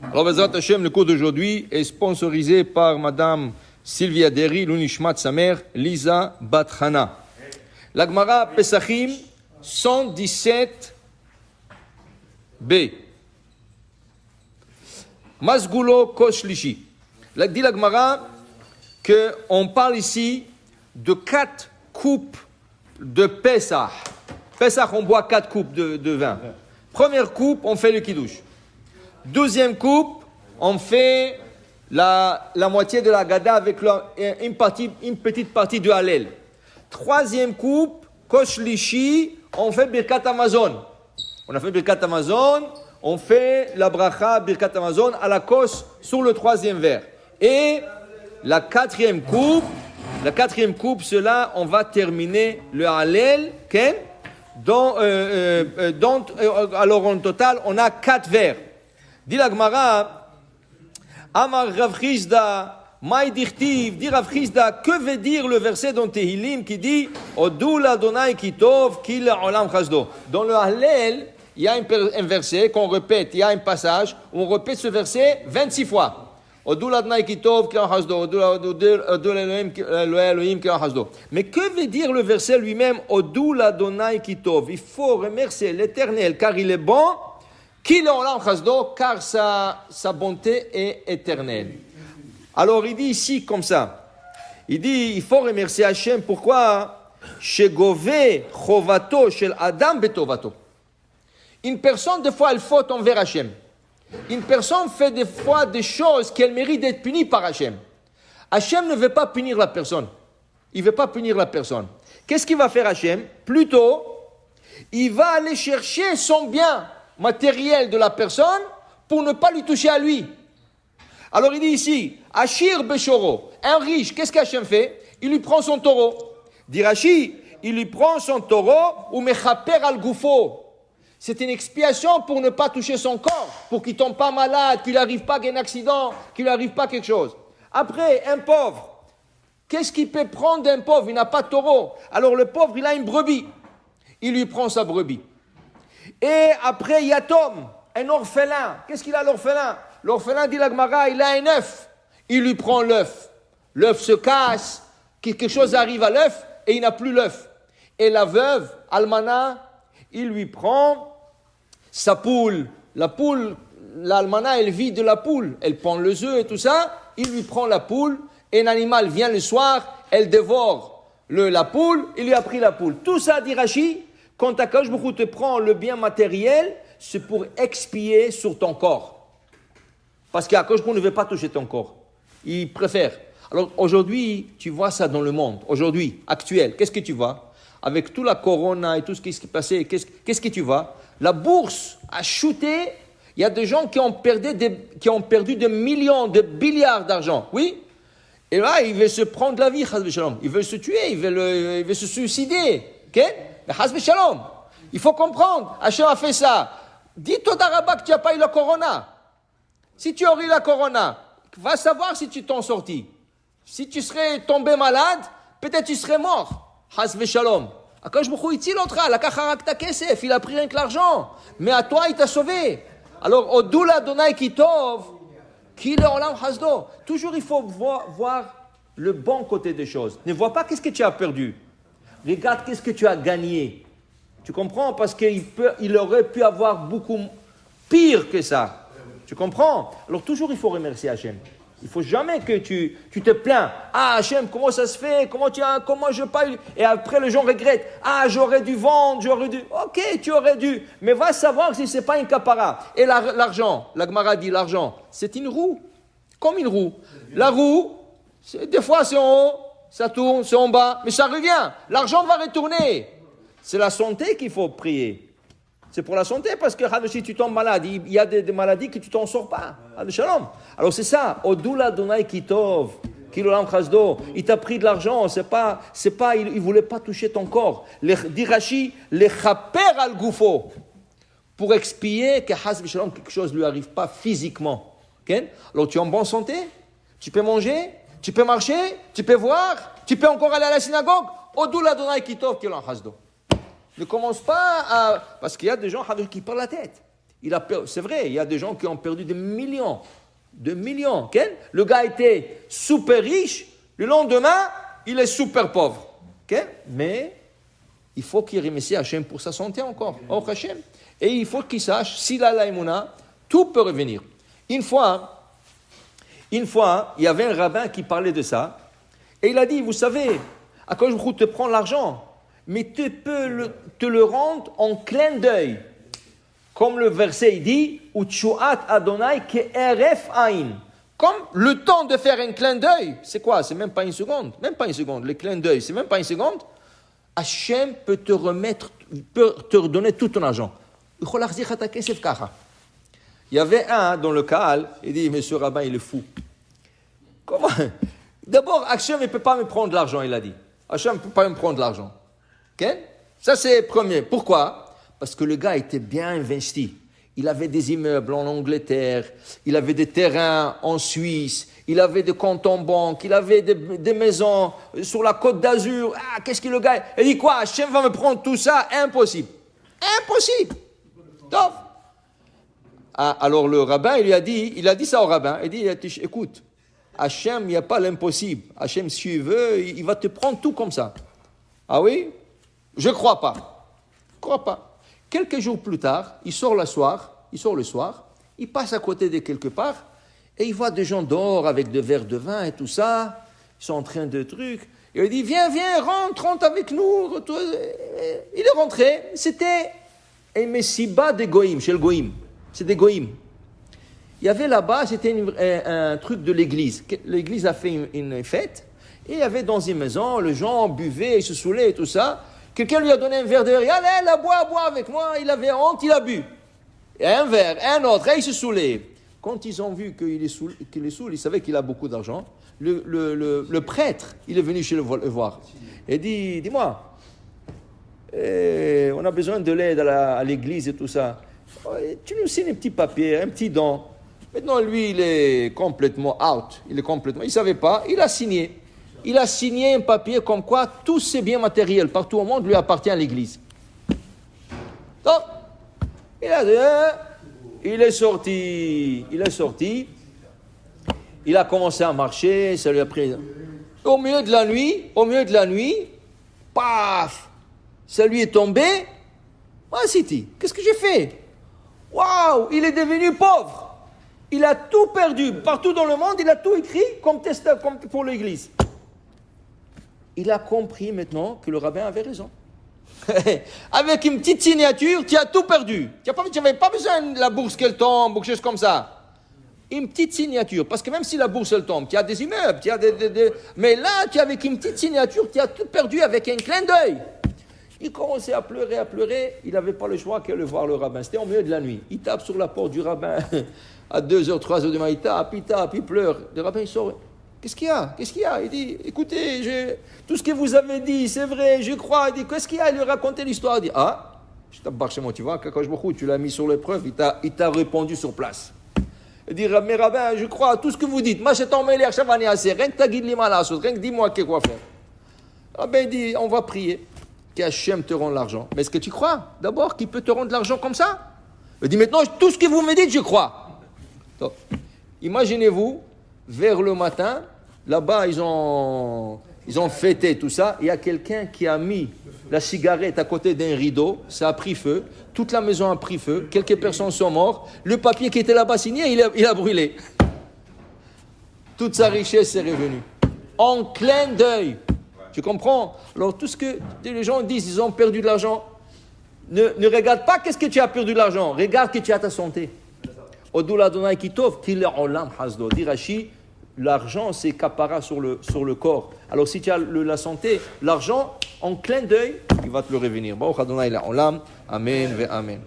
Alors, Bezrat Hashem, le cours d'aujourd'hui est sponsorisé par Madame Sylvia Derry, l'unishmat sa mère, Lisa Batrana. La Gemara Pesachim 117b. Masgulo Koshlishi. Dit la Gemara qu'on parle ici de 4 coupes de Pesach. Pesach, on boit 4 coupes de vin. Première coupe, on fait le kiddush. Deuxième coupe, on fait la moitié de la Gada avec une petite partie du Hallel. Troisième coupe, Koshlishi, on fait Birkat Amazon. On a fait Birkat Amazon, on fait la bracha Birkat Amazon à la kos sur le troisième verre. Et la quatrième coupe, cela, on va terminer le Hallel, okay? Alors en total, on a 4 verres. Dit la Gemara, Amar Rav Chizda, Maï Dichtiv, dit Rav Chizda, que veut dire le verset dans Tehilim qui dit Odul Adonai Kitov, Kil Olam Chasdo. Dans le Hallel, il y a un verset qu'on répète, il y a un passage où on répète ce verset 26 fois. Odul Adonai Kitov, Kil Olam Chasdo, Odul Elohim, Kil Olam Chasdo. Mais que veut dire le verset lui-même Odul Adonai Kitov? Il faut remercier l'Éternel car il est bon. Car sa bonté est éternelle. Alors il dit ici comme ça, il dit il faut remercier Hachem, pourquoi? Une personne des fois elle faute envers Hachem. Une personne fait des fois des choses qu'elle mérite d'être punie par Hachem. Hachem ne veut pas punir la personne. Il ne veut pas punir la personne. Qu'est-ce qu'il va faire Hachem? Plutôt, il va aller chercher son bien matériel de la personne pour ne pas lui toucher à lui. Alors il dit ici, Ashir Beshoro, un riche, qu'est-ce qu'Hachem fait? Il lui prend son taureau. Dit Rashi, il lui prend son taureau ou mechaper al gufo. C'est une expiation pour ne pas toucher son corps, pour qu'il ne tombe pas malade, qu'il n'arrive pas à un accident, qu'il n'arrive pas à quelque chose. Après, un pauvre, qu'est-ce qu'il peut prendre d'un pauvre? Il n'a pas de taureau. Alors le pauvre, il a une brebis. Il lui prend sa brebis. Et après, Yatom, un orphelin. Qu'est-ce qu'il a l'orphelin? L'orphelin, dit la Gemara, il a un œuf. Il lui prend l'œuf. L'œuf se casse, quelque chose arrive à l'œuf et il n'a plus l'œuf. Et la veuve, Almana, il lui prend sa poule. La poule, l'Almana, elle vit de la poule. Elle prend les œufs et tout ça. Il lui prend la poule. Et un animal vient le soir, elle dévore la poule. Il lui a pris la poule. Tout ça, dit Rashi, quand Akadosh Baruch Hu te prend le bien matériel, c'est pour expier sur ton corps. Parce qu'Akadosh Baruch Hu ne veut pas toucher ton corps. Il préfère. Alors aujourd'hui, tu vois ça dans le monde. Aujourd'hui, actuel, qu'est-ce que tu vois? Avec toute la corona et tout ce qui s'est passé, qu'est-ce que tu vois? La bourse a chuté. Il y a des gens qui ont perdu des millions, des milliards d'argent. Oui? Et là, ils veulent se prendre la vie, ils veulent se tuer, ils veulent se suicider. Ok? Shalom. Il faut comprendre, Hachem a fait ça. Dis Toda Rabba que tu n'as pas eu la corona. Si tu aurais eu la corona, va savoir si tu t'en sortis. Si tu serais tombé malade, peut-être tu serais mort. Shalom. Akadosh Baruch Hu itzil otra, lakach harak ta kesef, il a pris rien que l'argent. Mais à toi, il t'a sauvé. Alors, Odul Adonai Kitov, ki le'olam hasdo. Toujours, il faut voir le bon côté des choses. Ne vois pas qu'est-ce que tu as perdu. Regarde qu'est-ce que tu as gagné. Tu comprends? Parce qu'il aurait pu avoir beaucoup pire que ça. Tu comprends? Alors toujours il faut remercier Hachem. Il ne faut jamais que tu te plains. Ah Hachem, comment ça se fait? Comment je pas eu? Et après les gens regrettent. Ah j'aurais dû vendre, j'aurais dû. Ok, tu aurais dû. Mais va savoir si ce n'est pas une capara. Et l'argent, la Gemara dit l'argent, c'est une roue. Comme une roue. La roue, des fois c'est en haut. Ça tourne, c'est en bas, mais ça revient. L'argent va retourner. C'est la santé qu'il faut prier. C'est pour la santé, parce que si tu tombes malade, il y a des maladies que tu t'en sors pas. Shalom. Alors c'est ça. Odul Adonai Kitov, Kilolam Chasdo. Il t'a pris de l'argent. C'est pas. Il voulait pas toucher ton corps. Dit Rashi, le chaper al gufo, pour expier que Shalom quelque chose lui arrive pas physiquement. Okay? Alors tu es en bonne santé. Tu peux manger. Tu peux marcher, tu peux voir, tu peux encore aller à la synagogue. Odul Adonai Kitov Kilolam Chasdo. Ne commence pas à... Parce qu'il y a des gens qui parlent la tête. C'est vrai, il y a des gens qui ont perdu des millions. De millions. Okay? Le gars était super riche, le lendemain, il est super pauvre. Okay? Mais il faut qu'il remercie Hachem pour sa santé encore. Oh, Hachem. Et il faut qu'il sache, s'il a l'aïmouna, tout peut revenir. Une fois, il y avait un rabbin qui parlait de ça, et il a dit, vous savez, à quoi je te prends l'argent, mais tu peux te le rendre en clin d'œil. Comme le verset il dit, Utshuat Adonai ke'eref ain. Comme le temps de faire un clin d'œil, c'est quoi? C'est même pas une seconde. Même pas une seconde. Le clin d'œil, c'est même pas une seconde. Hachem peut te redonner tout ton argent. Il y avait un dans le Kaal, il dit, monsieur rabbin, il est fou. Comment? D'abord, Hachem ne peut pas me prendre l'argent, il a dit. Hachem ne peut pas me prendre l'argent. Okay? Ça, c'est premier. Pourquoi? Parce que le gars était bien investi. Il avait des immeubles en Angleterre, il avait des terrains en Suisse, il avait des comptes en banque, il avait des maisons sur la côte d'Azur. Ah, qu'est-ce que le gars... Il dit quoi? Hachem va me prendre tout ça? Impossible. Impossible. Top. Ah, alors le rabbin, il a dit ça au rabbin. Il dit, écoute, Hachem, il n'y a pas l'impossible. Hachem, si il veut, il va te prendre tout comme ça. Ah oui? Je ne crois pas. Je ne crois pas. Quelques jours plus tard, il sort le soir, il passe à côté de quelque part, et il voit des gens dehors avec des verres de vin et tout ça, ils sont en train de trucs, et il dit, viens, rentre avec nous. Il est rentré, c'était un messiba des goïms, chez le goïm, c'est des goïms. Il y avait là-bas, c'était un truc de l'église. L'église a fait une fête, et il y avait dans une maison, les gens buvaient, ils se saoulaient et tout ça. Quelqu'un lui a donné un verre de verre, allez, bois avec moi, il avait honte, il a bu. Et un verre, un autre, et il se saoulait. Quand ils ont vu qu'il est saoul, ils savaient qu'il a beaucoup d'argent. Le prêtre, il est venu chez le voir. Et dit, dis-moi, on a besoin de l'aide à l'église et tout ça. Tu nous signes un petit papier, un petit don. Maintenant, lui, il est complètement out. Il ne savait pas, il a signé. Il a signé un papier comme quoi tous ses biens matériels partout au monde lui appartiennent à l'église. Donc, il est sorti, il a commencé à marcher, ça lui a pris. Au milieu de la nuit, paf, ça lui est tombé. Ah, Siti, qu'est-ce que j'ai fait? Waouh, il est devenu pauvre. Il a tout perdu. Partout dans le monde, il a tout écrit comme pour l'église. Il a compris maintenant que le rabbin avait raison. Avec une petite signature, tu as tout perdu. Tu n'avais pas besoin de la bourse qu'elle tombe ou quelque chose comme ça. Une petite signature. Parce que même si la bourse elle tombe, tu as des immeubles, tu as mais là, avec une petite signature, tu as tout perdu avec un clin d'œil. Il commençait à pleurer. Il n'avait pas le choix qu'aller voir le rabbin. C'était au milieu de la nuit. Il tape sur la porte du rabbin à 2h, 3h du matin. Il tape, il pleure. Le rabbin, il sort. Qu'est-ce qu'il y a? Il dit, écoutez, tout ce que vous avez dit, c'est vrai, je crois. Il dit, qu'est-ce qu'il y a? Il lui racontait l'histoire. Il dit, je t'abbarre chez moi, tu vois, tu l'as mis sur l'épreuve, il t'a répondu sur place. Il dit, mais rabbin, je crois à tout ce que vous dites. Moi, je t'en mets l'air, rien que t'as guide l'imala, rien que dis-moi quoi faire. Le rabbin dit, on va prier qu'Hachem te rende l'argent. Mais est-ce que tu crois, d'abord, qu'il peut te rendre l'argent comme ça? Il dit, maintenant, tout ce que vous me dites, je crois. Donc, imaginez-vous, vers le matin, là-bas, ils ont fêté tout ça. Il y a quelqu'un qui a mis la cigarette à côté d'un rideau. Ça a pris feu. Toute la maison a pris feu. Quelques personnes sont mortes. Le papier qui était là-bas signé, il a brûlé. Toute sa richesse est revenue. En clin d'œil. Tu comprends? Alors, tout ce que les gens disent, ils ont perdu de l'argent. Ne regarde pas qu'est-ce que tu as perdu de l'argent. Regarde que tu as ta santé. Odul Adonai Kitov, Kil Olam Hasdo. Dit Rashi, l'argent, c'est capara sur le corps. Alors, si tu as la santé, l'argent, en clin d'œil, il va te le revenir. Baruch Adonai Olam. Amen ve Amen.